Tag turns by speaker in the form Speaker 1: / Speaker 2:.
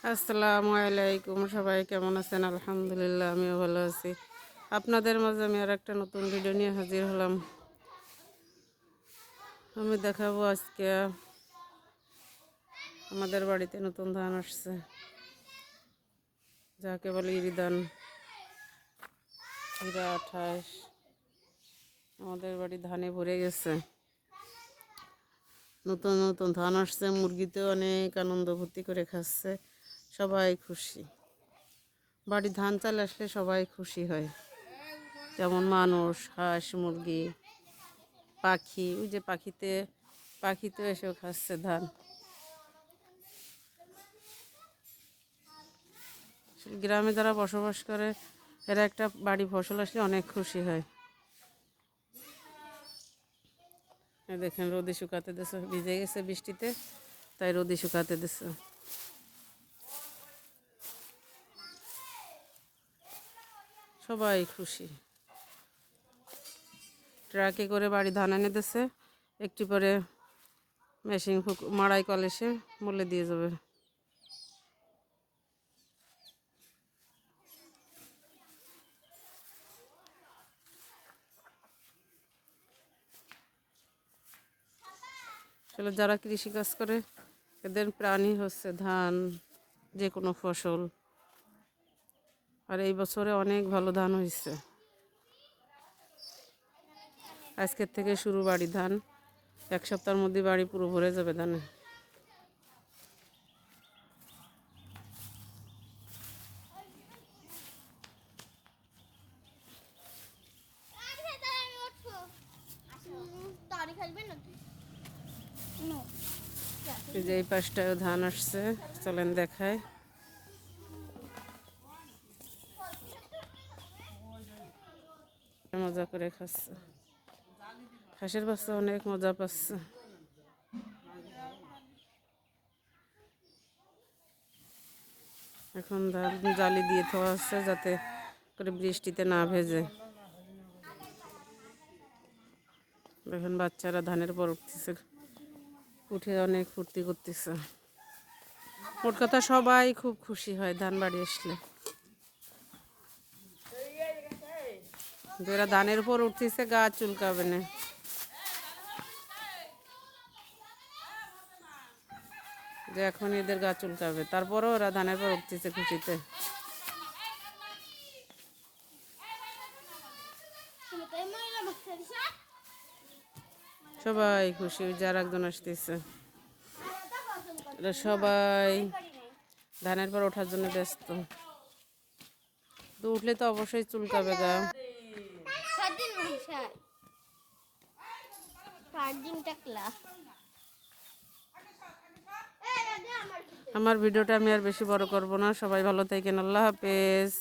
Speaker 1: আসসালামু আলাইকুম, সবাই কেমন আছেন? আলহামদুলিল্লাহ, আমিও ভালো আছি। আপনাদের মাঝে আমি আর একটা নতুন ভিডিও নিয়ে হাজির হলাম। আমি দেখাবো আজকে আমাদের বাড়িতে নতুন ধান আসছে, যাকে বলে ইরি ধান, হীরা 28। আমাদের বাড়ি ধানে ভরে গেছে। নতুন নতুন ধান আসছে, মুরগিতেও অনেক আনন্দ ভর্তি করে খাচ্ছে, সবাই খুশি। বাড়ি ধান চাল আসলে সবাই খুশি হয়, যেমন মানুষ, হাঁস, মুরগি, পাখি। ওই যে পাখিতে এসেও খাচ্ছে ধান। গ্রামে যারা বসবাস করে এরা একটা বাড়ি ফসল আসলে অনেক খুশি হয়। দেখেন রোদে শুকাতে দিছে, ভিজে গেছে বৃষ্টিতে, তাই রোদে শুকাতে দিছে। সবাই খুশি। ট্রাকে করে বাড়ি ধান এনে দিছে, একটি পরে মেশিন মাড়াই কলেসে মূল্যে দিয়ে যাবে। আসলে যারা কৃষিকাজ করে এদের প্রাণী হচ্ছে ধান, যে কোনো ফসল। আর এই বছরে অনেক ভালো ধান হয়েছে। আজকের থেকে শুরু বাড়ি ধান, এক সপ্তাহের মধ্যে বাড়ি পুরো ভরে যাবে ধানে। এই যে এই পাশটায় ধান আসছে, চলেন দেখায়। মজা করে খাচ্ছে, হাঁসের বাচ্চা অনেক মজা পাচ্ছে। এখন ধান জালি দিয়ে থোয়া হচ্ছে যাতে করে বৃষ্টিতে না ভেজে। এখন বাচ্চারা ধানের পর উঠতেছে, উঠে অনেক ফুর্তি করতেছে। মোট কথা সবাই খুব খুশি হয় ধান বাড়ি আসলে। যারা ধানের উপর উঠতেছে গা চুলকাবে না। যে এখন এদের গা চুলকাবে, তারপরও ওরা ধানের পর উঠতেছে খুশিতে। সবাই খুশি, যার একজন আসতেছে। এরা সবাই ধানের পর ওঠার জন্য ব্যস্ত। তো উঠলে তো অবশ্যই চুলকাবে গা। আমার ভিডিওটা আমি আর বেশি বড় করব না। সবাই ভালো থাকেন, আল্লাহ হাফেজ।